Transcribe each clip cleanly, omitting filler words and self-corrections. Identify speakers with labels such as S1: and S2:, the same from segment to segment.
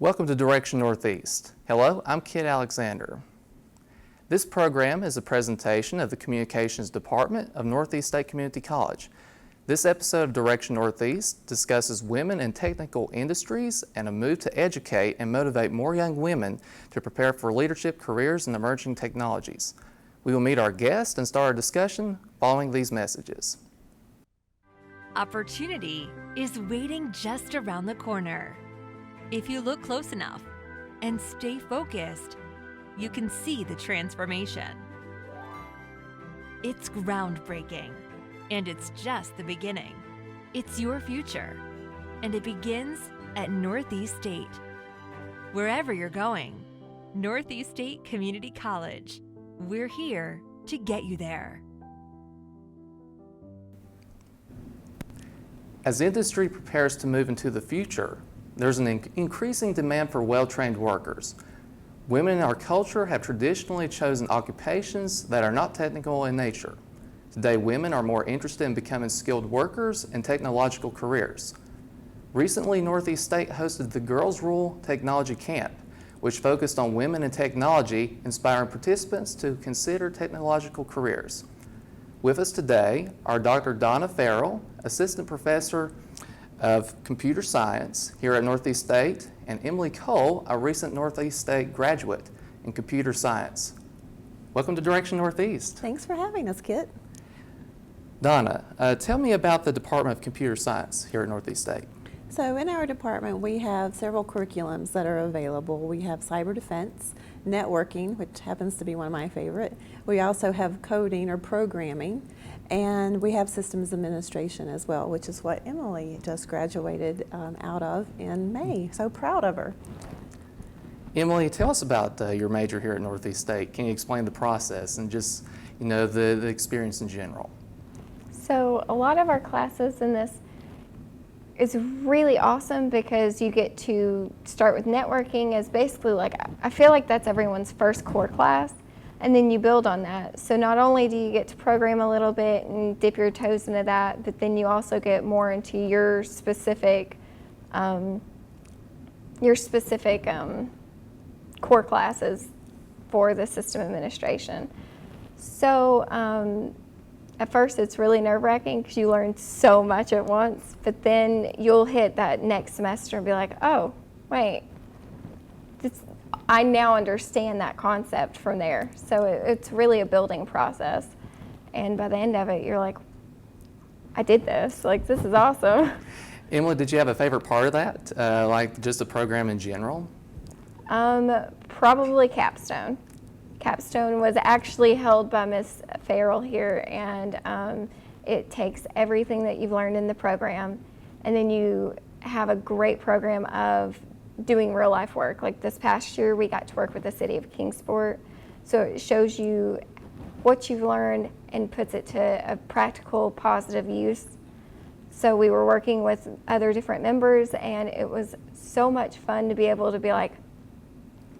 S1: Welcome to Direction Northeast. Hello, I'm Kit Alexander. This program is a presentation of the Communications Department of Northeast State Community College. This episode of Direction Northeast discusses women in technical industries and a move to educate and motivate more young women to prepare for leadership careers in emerging technologies. We will meet our guest and start our discussion following these messages.
S2: Opportunity is waiting just around the corner. If you look close enough and stay focused, you can see the transformation. It's groundbreaking, and it's just the beginning. It's your future, and it begins at Northeast State. Wherever you're going, Northeast State Community College, we're here to get you there.
S1: As industry prepares to move into the future, there's an increasing demand for well-trained workers. Women in our culture have traditionally chosen occupations that are not technical in nature. Today, women are more interested in becoming skilled workers in technological careers. Recently, Northeast State hosted the Girls Rule Technology Camp, which focused on women in technology, inspiring participants to consider technological careers. With us today are Dr. Donna Farrell, Assistant Professor of Computer Science here at Northeast State, and Emily Cole, a recent Northeast State graduate in Computer Science. Welcome to Direction Northeast.
S3: Thanks for having us, Kit.
S1: Donna, tell me about the Department of Computer Science here at Northeast State.
S3: So in our department, we have several curriculums that are available. We have cyber defense, networking, which happens to be one of my favorite. We also have coding or programming, and we have systems administration as well, which is what Emily just graduated out of in May. So proud of her.
S1: Emily, tell us about your major here at Northeast State. Can you explain the process and just, the experience in general?
S4: So a lot of our classes in this is really awesome because you get to start with networking as basically I feel like that's everyone's first core class, and then you build on that. So not only do you get to program a little bit and dip your toes into that, but then you also get more into your specific core classes for the system administration. So at first it's really nerve-wracking because you learn so much at once, but then you'll hit that next semester and be like, oh, wait, I now understand that concept from there. So it's really a building process. And by the end of it, you're like, I did this. This is awesome.
S1: Emily, did you have a favorite part of that? Just the program in general?
S4: Probably Capstone. Capstone was actually held by Miss Farrell here, and it takes everything that you've learned in the program, and then you have a great program of doing real life work. Like this past year, we got to work with the city of Kingsport, so it shows you what you've learned and puts it to a practical, positive use. So we were working with other different members, and it was so much fun to be able to be like,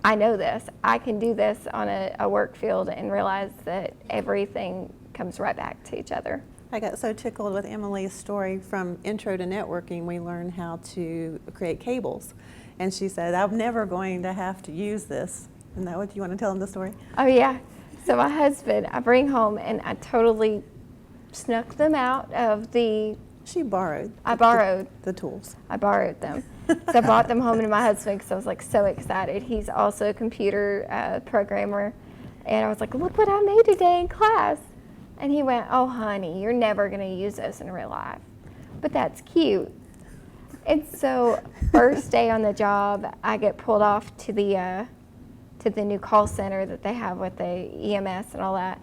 S4: I know this, I can do this on a work field, and realize that everything comes right back to each other.
S3: I got so tickled with Emily's story. From intro to networking, we learned how to create cables. And she said, I'm never going to have to use this. Isn't that what you want to tell them the story?
S4: Oh yeah, so my husband, I bring home and I totally snuck them out of the...
S3: She borrowed.
S4: I borrowed.
S3: The tools.
S4: I borrowed them. So I brought them home to my husband because I was so excited. He's also a computer programmer. And I was like, look what I made today in class. And he went, oh honey, you're never going to use this in real life. But that's cute. And so first day on the job, I get pulled off to the new call center that they have with the EMS and all that.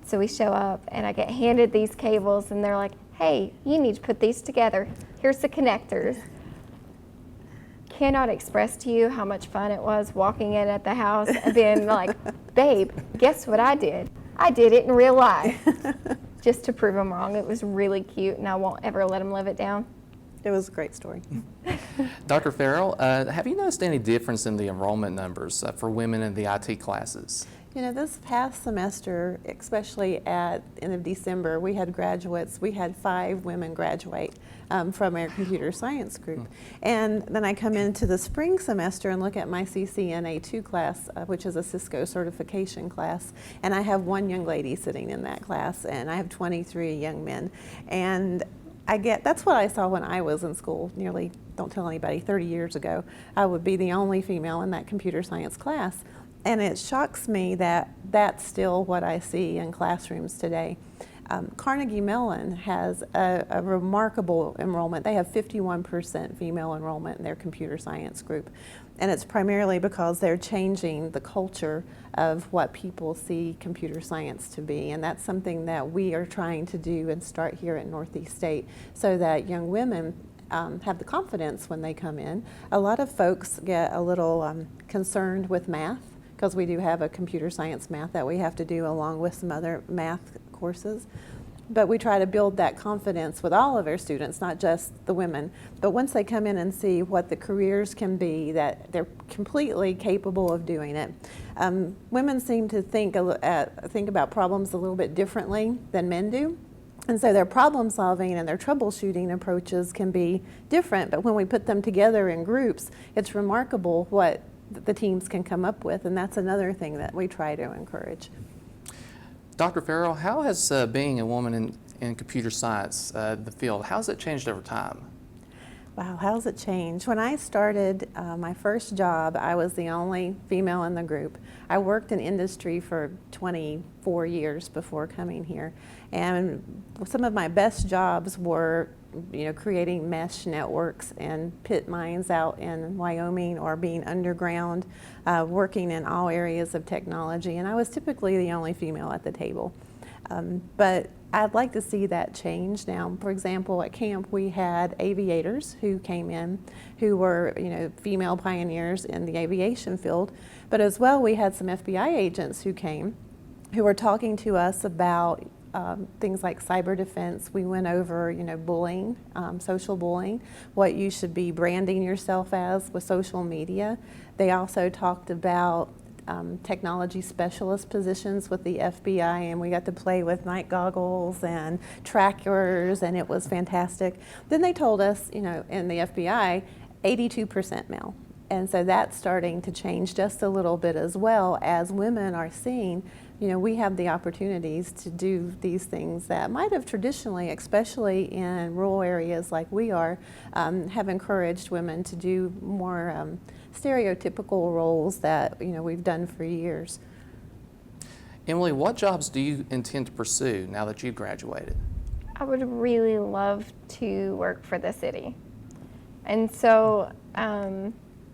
S4: So we show up and I get handed these cables and they're like, hey, you need to put these together. Here's the connectors. Cannot express to you how much fun it was walking in at the house and being like, babe, guess what I did? I did it in real life. Just to prove them wrong. It was really cute, and I won't ever let them live it down.
S3: It was a great story.
S1: Dr. Farrell, have you noticed any difference in the enrollment numbers for women in the IT classes?
S3: You know, this past semester, especially at end of December, we had graduates. We had 5 women graduate from our computer science group. And then I come into the spring semester and look at my CCNA2 class, which is a Cisco certification class. And I have 1 young lady sitting in that class, and I have 23 young men. And that's what I saw when I was in school nearly, don't tell anybody, 30 years ago. I would be the only female in that computer science class. And it shocks me that that's still what I see in classrooms today. Carnegie Mellon has a remarkable enrollment. They have 51% female enrollment in their computer science group. And it's primarily because they're changing the culture of what people see computer science to be. And that's something that we are trying to do and start here at Northeast State so that young women have the confidence when they come in. A lot of folks get a little concerned with math, because we do have a computer science math that we have to do along with some other math courses. But we try to build that confidence with all of our students, not just the women. But once they come in and see what the careers can be, that they're completely capable of doing it. Women seem to think about problems a little bit differently than men do. And so their problem solving and their troubleshooting approaches can be different. But when we put them together in groups, it's remarkable what the teams can come up with, and that's another thing that we try to encourage.
S1: Dr. Farrell, how has being a woman in computer science, the field, how's it changed over time?
S3: Wow, how's it changed? When I started my first job, I was the only female in the group. I worked in industry for 24 years before coming here, and some of my best jobs were creating mesh networks and pit mines out in Wyoming, or being underground, working in all areas of technology. And I was typically the only female at the table. But I'd like to see that change now. For example, at camp we had aviators who came in who were female pioneers in the aviation field. But as well, we had some FBI agents who came who were talking to us about things like cyber defense. We went over, bullying, social bullying, what you should be branding yourself as with social media. They also talked about technology specialist positions with the FBI, and we got to play with night goggles and trackers, and it was fantastic. Then they told us, in the FBI, 82% male. And so that's starting to change just a little bit as well, as women are seeing we have the opportunities to do these things that might have traditionally, especially in rural areas like we are, have encouraged women to do more stereotypical roles that we've done for years.
S1: Emily, what jobs do you intend to pursue now that you've graduated?
S4: I would really love to work for the city. And so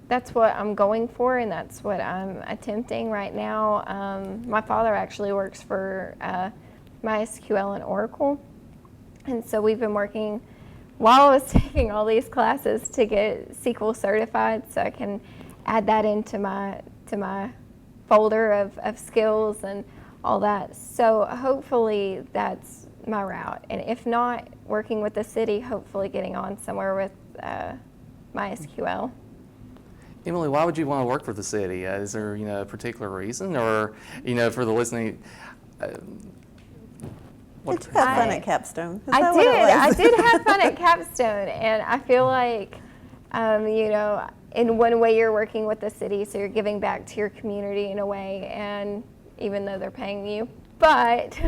S4: that's what I'm going for, and that's what I'm attempting right now. My father actually works for MySQL and Oracle, and so we've been working while I was taking all these classes to get SQL certified, so I can add that into my folder of skills and all that. So hopefully that's my route, and if not, working with the city, hopefully getting on somewhere with MySQL.
S1: Emily, why would you want to work for the city? Is there, a particular reason, or, for the listening?
S3: Did you have fun at Capstone?
S4: I did have fun at Capstone, and I feel like, in one way you're working with the city, so you're giving back to your community in a way, and even though they're paying you. But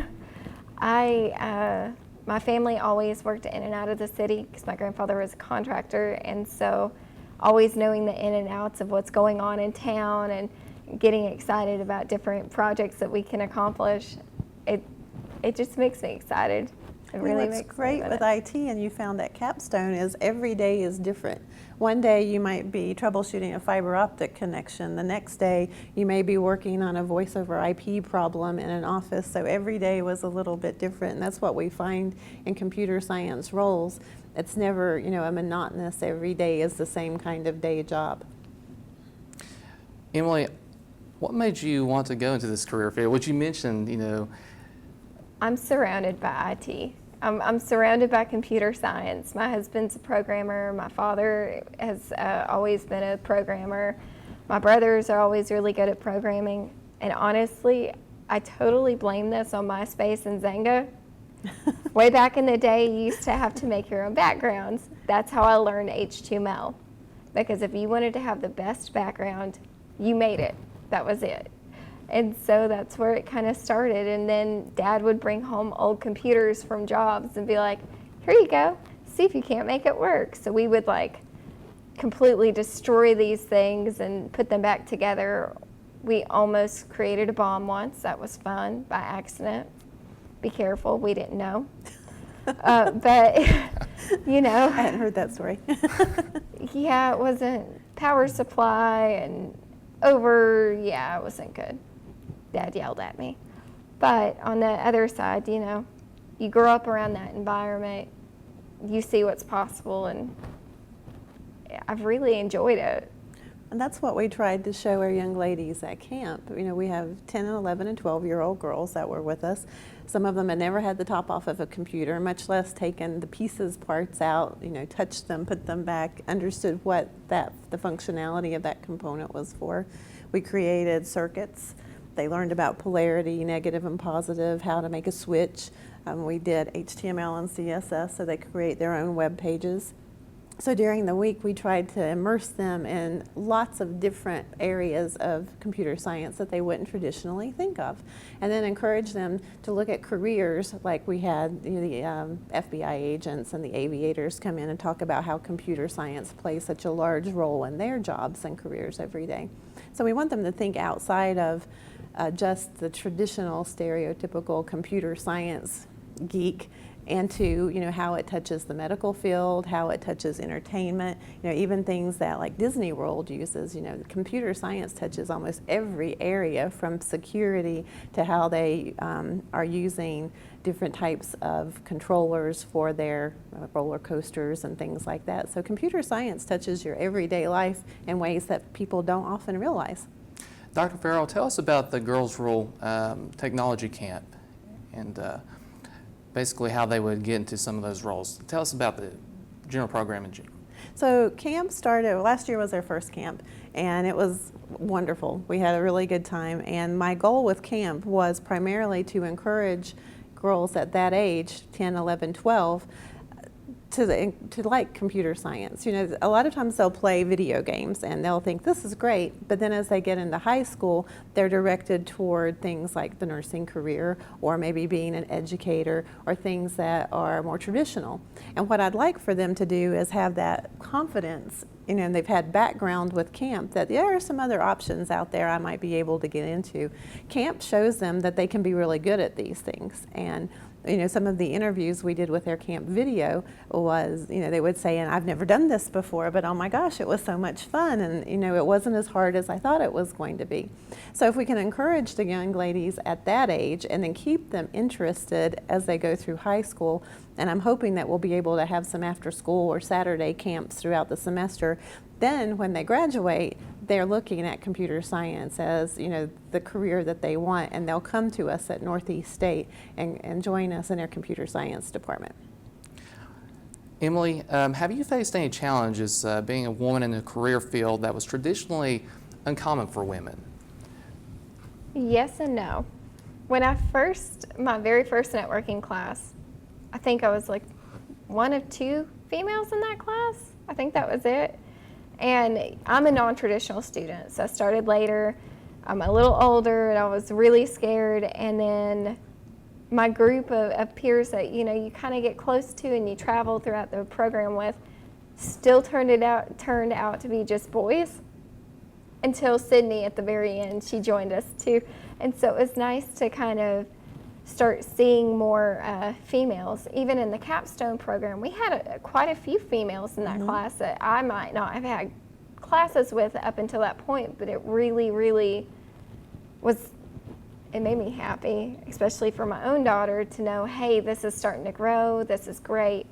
S4: my family always worked in and out of the city because my grandfather was a contractor, and so always knowing the in and outs of what's going on in town and getting excited about different projects that we can accomplish, it just makes me excited. It really makes
S3: what's great
S4: me
S3: with IT, and you found at Capstone, is every day is different. One day you might be troubleshooting a fiber optic connection. The next day you may be working on a voice over IP problem in an office. So every day was a little bit different, and that's what we find in computer science roles. It's never, a monotonous, every day is the same kind of day job.
S1: Emily, what made you want to go into this career field? Which you mentioned,
S4: I'm surrounded by IT. I'm surrounded by computer science. My husband's a programmer. My father has always been a programmer. My brothers are always really good at programming. And honestly, I totally blame this on MySpace and Zynga. Way back in the day, you used to have to make your own backgrounds. That's how I learned HTML. Because if you wanted to have the best background, you made it. That was it. And so that's where it kind of started. And then Dad would bring home old computers from jobs and be like, here you go, see if you can't make it work. So we would like completely destroy these things and put them back together. We almost created a bomb once. That was fun by accident. Be careful, we didn't know. But, you know.
S3: I hadn't heard that story.
S4: Yeah, it wasn't power supply and it wasn't good. Dad yelled at me. But on the other side, you know, you grow up around that environment, you see what's possible, and I've really enjoyed it.
S3: And that's what we tried to show our young ladies at camp. You know, we have 10 and 11 and 12-year-old girls that were with us. Some of them had never had the top off of a computer, much less taken the pieces, parts out, you know, touched them, put them back, understood what the functionality of that component was for. We created circuits. They learned about polarity, negative and positive, how to make a switch. We did HTML and CSS so they could create their own web pages. So during the week, we tried to immerse them in lots of different areas of computer science that they wouldn't traditionally think of, and then encourage them to look at careers like we had, you know, the FBI agents and the aviators come in and talk about how computer science plays such a large role in their jobs and careers every day. So we want them to think outside of just the traditional stereotypical computer science geek, and to, you know, how it touches the medical field, how it touches entertainment, you know, even things that like Disney World uses. You know, computer science touches almost every area, from security to how they are using different types of controllers for their roller coasters and things like that. So computer science touches your everyday life in ways that people don't often realize.
S1: Dr. Farrell, tell us about the Girls Rule Technology Camp and basically how they would get into some of those roles. Tell us about the general program in general.
S3: So camp started, last year was our first camp, and it was wonderful. We had a really good time, and my goal with camp was primarily to encourage girls at that age, 10, 11, 12, to like computer science. You know, a lot of times they'll play video games and they'll think this is great, but then as they get into high school, they're directed toward things like the nursing career or maybe being an educator or things that are more traditional. And what I'd like for them to do is have that confidence, you know, and they've had background with camp, that there are some other options out there I might be able to get into. Camp shows them that they can be really good at these things. And you know, some of the interviews we did with their camp video was, you know, they would say, and I've never done this before, but oh my gosh, it was so much fun, and you know, it wasn't as hard as I thought it was going to be. So if we can encourage the young ladies at that age and then keep them interested as they go through high school, and I'm hoping that we'll be able to have some after school or Saturday camps throughout the semester, then when they graduate, they're looking at computer science as, you know, the career that they want, and they'll come to us at Northeast State and join us in our computer science department.
S1: Emily, have you faced any challenges being a woman in a career field that was traditionally uncommon for women?
S4: Yes and no. When my very first networking class, I think I was like one of two females in that class. I think that was it. And I'm a non-traditional student, so I started later. I'm a little older, and I was really scared. And then my group of peers that, you know, you kind of get close to and you travel throughout the program with, still turned out to be just boys, until Sydney at the very end. She joined us too. And so it was nice to kind of start seeing more females. Even in the capstone program, we had quite a few females in that class that I might not have had classes with up until that point, but it really, really was, it made me happy, especially for my own daughter, to know, hey, this is starting to grow, this is great.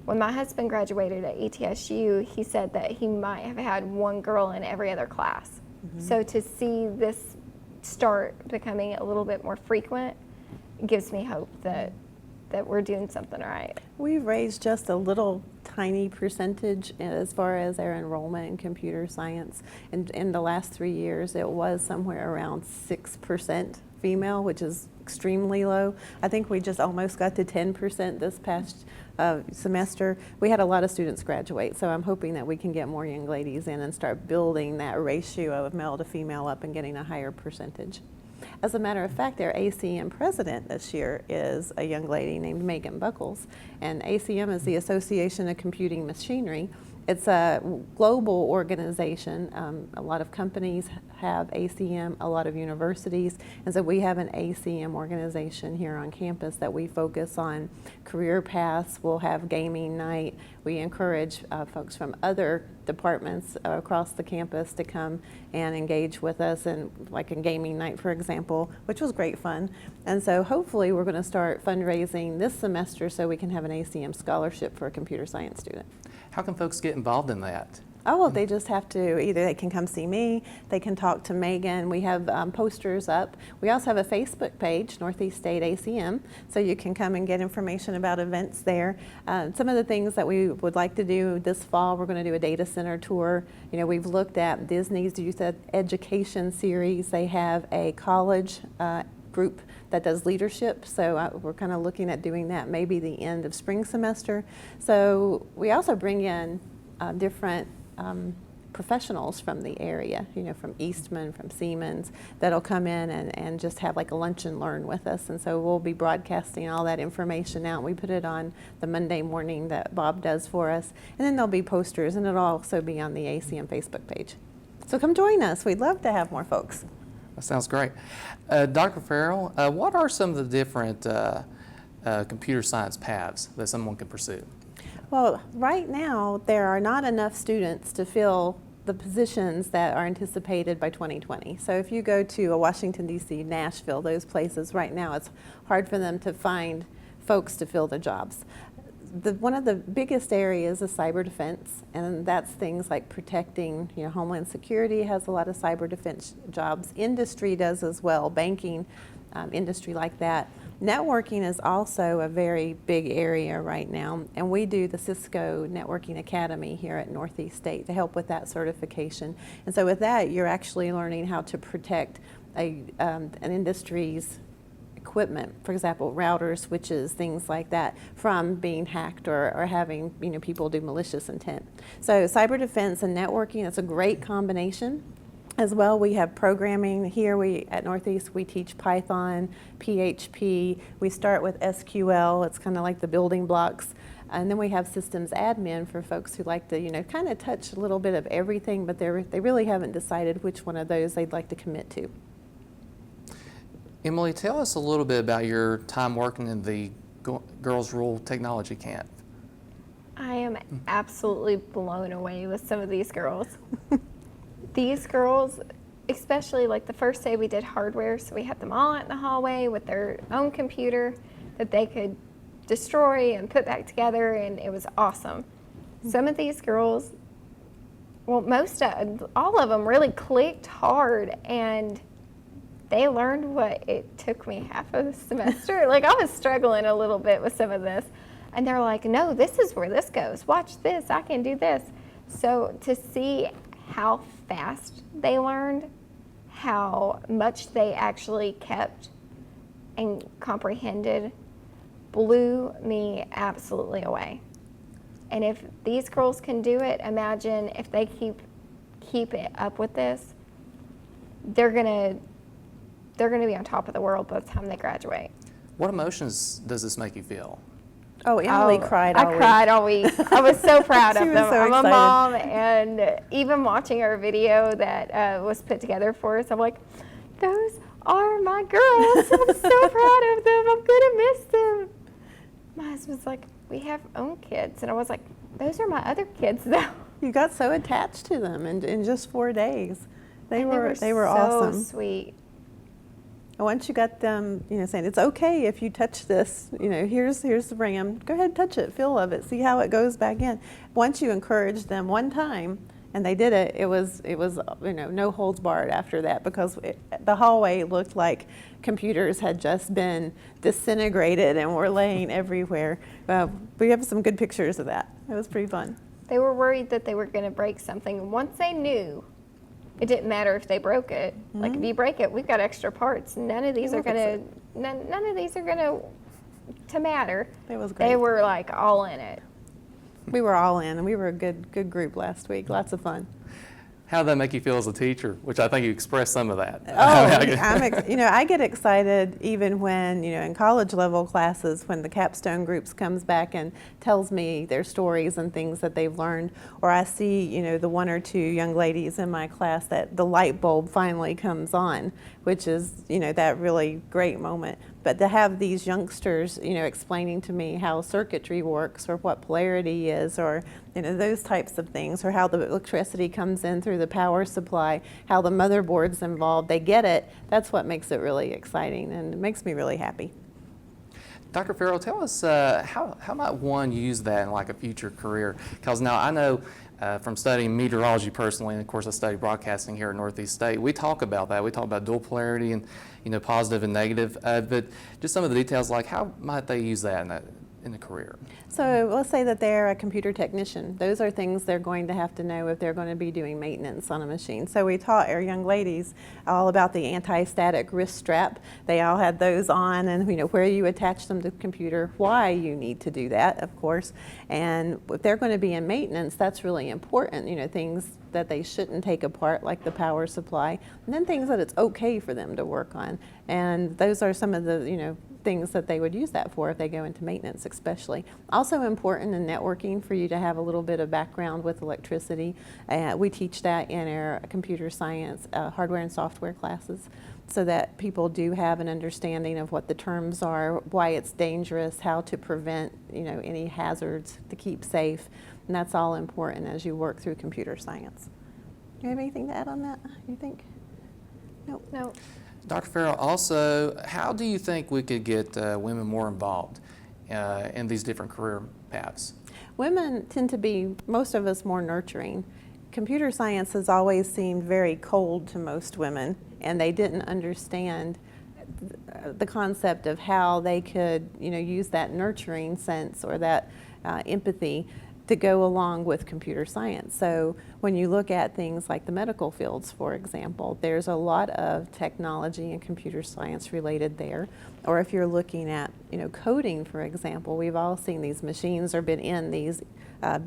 S4: When my husband graduated at ETSU, he said that he might have had one girl in every other class. So to see this start becoming a little bit more frequent gives me hope that that we're doing something right.
S3: We've raised just a little tiny percentage as far as our enrollment in computer science. And in the last 3 years, it was somewhere around 6% female, which is extremely low. I think we just almost got to 10% this past semester. We had a lot of students graduate, so I'm hoping that we can get more young ladies in and start building that ratio of male to female up and getting a higher percentage. As a matter of fact, our ACM president this year is a young lady named Megan Buckles, and ACM is the Association of Computing Machinery. It's a global organization. A lot of companies have ACM, a lot of universities, and so we have an ACM organization here on campus that we focus on career paths. We'll have gaming night. We encourage folks from other departments across the campus to come and engage with us, and like in gaming night, for example, which was great fun. And so hopefully we're going to start fundraising this semester so we can have an ACM scholarship for a computer science student.
S1: How can folks get involved in that?
S3: Oh, well, they just have to, either they can come see me, they can talk to Megan. We have posters up. We also have a Facebook page, Northeast State ACM, so you can come and get information about events there. Some of the things that we would like to do this fall, we're going to do a data center tour. You know, we've looked at Disney's Youth Education series. They have a college group that does leadership, so we're kind of looking at doing that maybe the end of spring semester. So we also bring in different professionals from the area, you know, from Eastman, from Siemens, that'll come in and just have like a lunch and learn with us. And so we'll be broadcasting all that information out. We put it on the Monday morning that Bob does for us. And then there'll be posters, and it'll also be on the ACM Facebook page. So come join us. We'd love to have more folks.
S1: That sounds great. Dr. Farrell, what are some of the different computer science paths that someone can pursue?
S3: Well, right now, there are not enough students to fill the positions that are anticipated by 2020. So if you go to a Washington, D.C., Nashville, those places, right now it's hard for them to find folks to fill the jobs. One of the biggest areas is cyber defense, and that's things like protecting, you know, Homeland Security has a lot of cyber defense jobs. Industry does as well, banking industry like that. Networking is also a very big area right now, and we do the Cisco Networking Academy here at Northeast State to help with that certification. And so with that, you're actually learning how to protect an industry's equipment, for example, routers, switches, things like that, from being hacked or having, you know, people do malicious intent. So cyber defense and networking, it's a great combination. As well, we have programming here. At Northeast, we teach Python, PHP. We start with SQL. It's kind of like the building blocks. And then we have systems admin for folks who like to, you know, kind of touch a little bit of everything, but they really haven't decided which one of those they'd like to commit to.
S1: Emily, tell us a little bit about your time working in the Girls Rule Technology Camp.
S4: I am absolutely blown away with some of these girls. These girls, especially like the first day we did hardware, so we had them all out in the hallway with their own computer that they could destroy and put back together, and it was awesome. Some of these girls, well, all of them really clicked hard, and they learned what it took me half of the semester. Like, I was struggling a little bit with some of this, and they're like, no, this is where this goes. Watch this, I can do this. So to see how fast they learned, how much they actually kept and comprehended, blew me absolutely away. And if these girls can do it, imagine if they keep it up with this, they're gonna be on top of the world by the time they graduate.
S1: What emotions does this make you feel?
S3: Oh, Emily cried all week.
S4: I cried all week. I was so proud of
S3: She was
S4: them.
S3: so
S4: I'm
S3: excited.
S4: a mom, and even watching our video that was put together for us, I'm like, those are my girls. I'm so proud of them. I'm going to miss them. My husband's like, we have own kids. And I was like, those are my other kids, though.
S3: You got so attached to them in just 4 days. They were
S4: so
S3: awesome.
S4: Sweet.
S3: And once you got them, you know, saying it's okay if you touch this, you know, here's the RAM. Go ahead, touch it, feel of it, see how it goes back in. Once you encourage them one time, And they did it. It was no holds barred after that, because the hallway looked like computers had just been disintegrated and were laying everywhere. We have some good pictures of that. It was pretty fun.
S4: They were worried that they were going to break something. Once they knew, it didn't matter if they broke it. Like, if you break it, we've got extra parts. None of these are going to matter.
S3: It was great.
S4: They were like all in it.
S3: We were all in, and we were a good group last week. Lots of fun.
S1: How did that make you feel as a teacher? Which I think you expressed some of that.
S3: I get excited even when, in college level classes, when the capstone groups comes back and tells me their stories and things that they've learned, or I see, the one or two young ladies in my class that the light bulb finally comes on, which is, that really great moment. But to have these youngsters, explaining to me how circuitry works, or what polarity is, or those types of things, or how the electricity comes in through the power supply, how the motherboard's involved, they get it. That's what makes it really exciting, and it makes me really happy.
S1: Dr. Farrell, tell us how might one use that in like a future career? Because now I know from studying meteorology personally, and of course I study broadcasting here at Northeast State, we talk about that. We talk about dual polarity and positive and negative, but just some of the details, like how might they use that in a career?
S3: So let's say that they're a computer technician. Those are things they're going to have to know if they're going to be doing maintenance on a machine. So we taught our young ladies all about the anti-static wrist strap. They all had those on, and where you attach them to the computer, why you need to do that, of course. And if they're going to be in maintenance, that's really important. Things that they shouldn't take apart, like the power supply, and then things that it's okay for them to work on. And those are some of the things that they would use that for if they go into maintenance, especially. Also important in networking for you to have a little bit of background with electricity. We teach that in our computer science hardware and software classes, so that people do have an understanding of what the terms are, why it's dangerous, how to prevent any hazards, to keep safe. And that's all important as you work through computer science. Do you have anything to add on that, you think? Nope.
S4: No.
S1: Dr. Farrell, also, how do you think we could get women more involved in these different career paths?
S3: Women tend to be, most of us, more nurturing. Computer science has always seemed very cold to most women, and they didn't understand the concept of how they could, use that nurturing sense or that empathy to go along with computer science. So when you look at things like the medical fields, for example, there's a lot of technology and computer science related there. Or if you're looking at, coding, for example, we've all seen these machines or been in these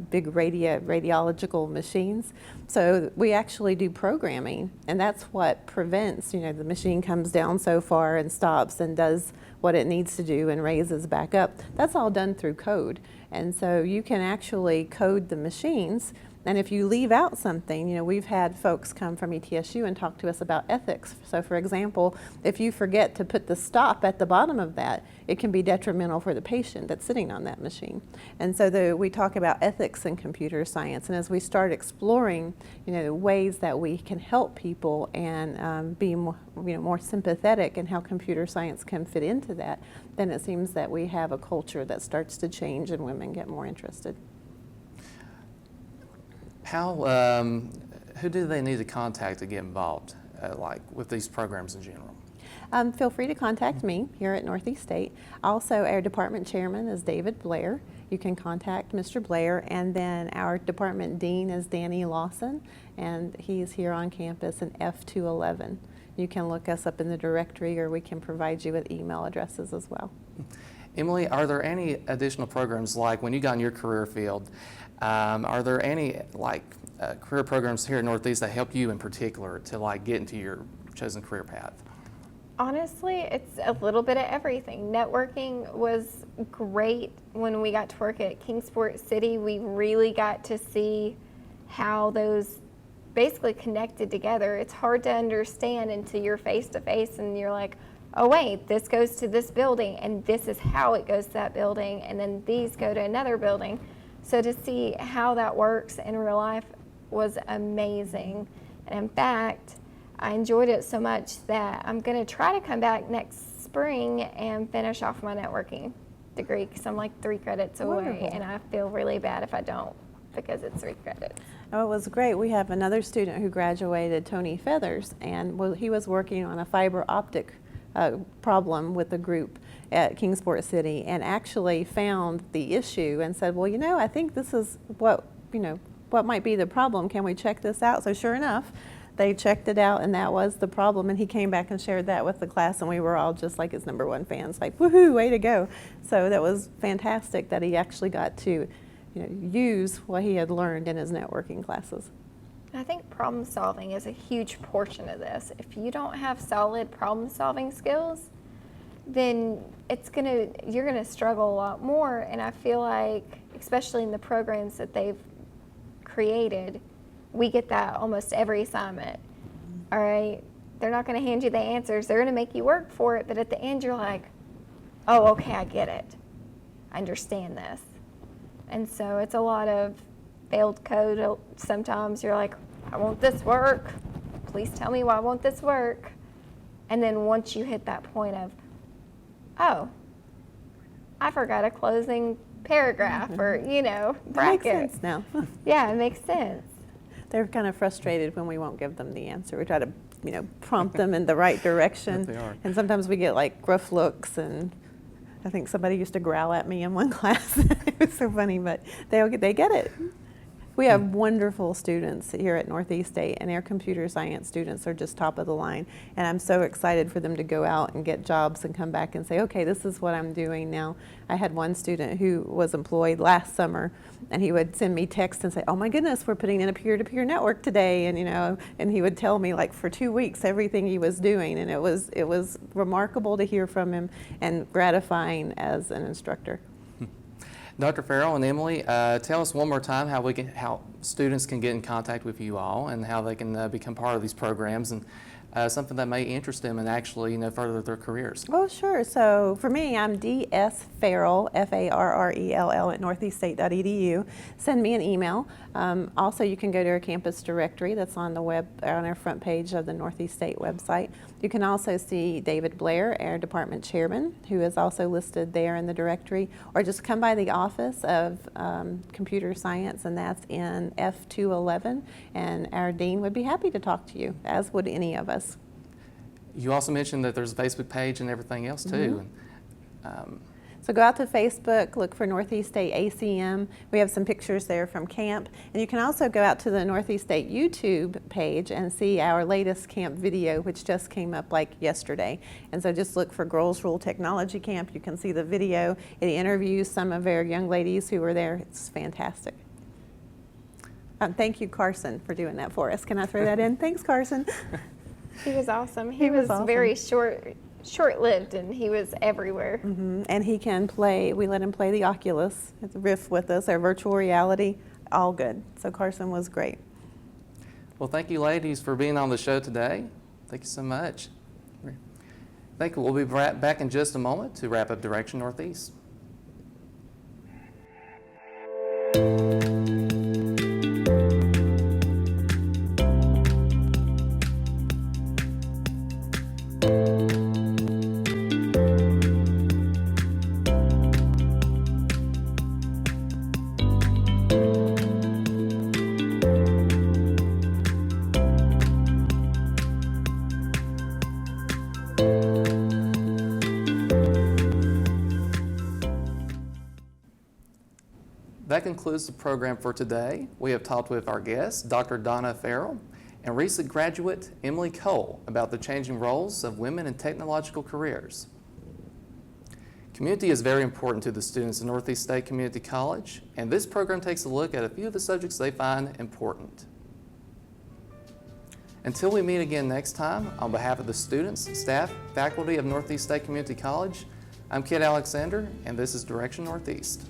S3: big radiological machines. So we actually do programming, and that's what prevents, the machine comes down so far and stops and does what it needs to do and raises back up. That's all done through code. And so you can actually code the machines, and if you leave out something, we've had folks come from ETSU and talk to us about ethics. So for example, if you forget to put the stop at the bottom of that, it can be detrimental for the patient that's sitting on that machine. And so we talk about ethics in computer science, and as we start exploring, ways that we can help people and be more sympathetic, and how computer science can fit into that, then it seems that we have a culture that starts to change and women get more interested.
S1: Who do they need to contact to get involved, like with these programs in general?
S3: Feel free to contact me here at Northeast State. Also, our department chairman is David Blair. You can contact Mr. Blair, and then our department dean is Danny Lawson, and he's here on campus in F211. You can look us up in the directory, or we can provide you with email addresses as well.
S1: Emily, are there any additional programs, like when you got in your career field, are there any career programs here at Northeast that help you in particular to get into your chosen career path?
S4: Honestly, it's a little bit of everything. Networking was great when we got to work at Kingsport City. We really got to see how those basically connected together. It's hard to understand until you're face to face and you're like, oh wait, this goes to this building, and this is how it goes to that building, and then these go to another building. So to see how that works in real life was amazing. And in fact, I enjoyed it so much that I'm going to try to come back next spring and finish off my networking degree, because I'm like 3 credits away.
S3: Wonderful.
S4: And I feel really bad if I don't. because it's 3 credits.
S3: Oh, it was great. We have another student who graduated, Tony Feathers, and he was working on a fiber optic problem with a group at Kingsport City, and actually found the issue and said, well, you know, I think this is what might be the problem. Can we check this out? So sure enough, they checked it out, and that was the problem. And he came back and shared that with the class, and we were all just like his #1 fans, like, woohoo, way to go. So that was fantastic that he actually got to use what he had learned in his networking classes.
S4: I think problem solving is a huge portion of this. If you don't have solid problem solving skills, then you're gonna struggle a lot more. And I feel like, especially in the programs that they've created, we get that almost every assignment. All right, they're not gonna hand you the answers, they're gonna make you work for it, but at the end you're like, oh, okay, I get it. I understand this. And so it's a lot of failed code. Sometimes you're like, I want this work. Please tell me why I want this work. And then once you hit that point of, oh, I forgot a closing paragraph or, bracket.
S3: Makes sense now.
S4: Yeah, it makes sense.
S3: They're kind of frustrated when we won't give them the answer. We try to, prompt them in the right direction.
S1: They are.
S3: And sometimes we get like gruff looks, and I think somebody used to growl at me in one class. It was so funny, but they get it. We have wonderful students here at Northeast State, and their computer science students are just top of the line. And I'm so excited for them to go out and get jobs and come back and say, okay, this is what I'm doing now. I had one student who was employed last summer, and he would send me texts and say, oh my goodness, we're putting in a peer-to-peer network today. And and he would tell me like for 2 weeks everything he was doing. And it was remarkable to hear from him and gratifying as an instructor.
S1: Dr. Farrell and Emily, tell us one more time how students can get in contact with you all and how they can become part of these programs, and something that may interest them and actually further their careers.
S3: Oh, sure. So for me, I'm DS Farrell, Farrell at northeaststate.edu. Send me an email. Also, you can go to our campus directory that's on our front page of the Northeast State website. You can also see David Blair, our department chairman, who is also listed there in the directory, or just come by the office of computer science, and that's in F211, and our dean would be happy to talk to you, as would any of us.
S1: You also mentioned that there's a Facebook page and everything else too.
S3: So go out to Facebook, look for Northeast State ACM. We have some pictures there from camp. And you can also go out to the Northeast State YouTube page and see our latest camp video, which just came up like yesterday. And so just look for Girls Rule Technology Camp. You can see the video. It interviews some of our young ladies who were there. It's fantastic. Thank you, Carson, for doing that for us. Can I throw that in? Thanks, Carson.
S4: He was awesome.
S3: He was awesome.
S4: Very short-lived, and he was everywhere.
S3: And he can play, we let him play the Oculus Rift with us, our virtual reality, all good. So Carson was great.
S1: Well, thank you ladies for being on the show today. Thank you so much. Thank you. We'll be back in just a moment to wrap up Direction Northeast. That concludes the program for today. We have talked with our guests, Dr. Donna Farrell and recent graduate Emily Cole, about the changing roles of women in technological careers. Community is very important to the students at Northeast State Community College, and this program takes a look at a few of the subjects they find important. Until we meet again next time, on behalf of the students, staff, faculty of Northeast State Community College, I'm Kid Alexander, and this is Direction Northeast.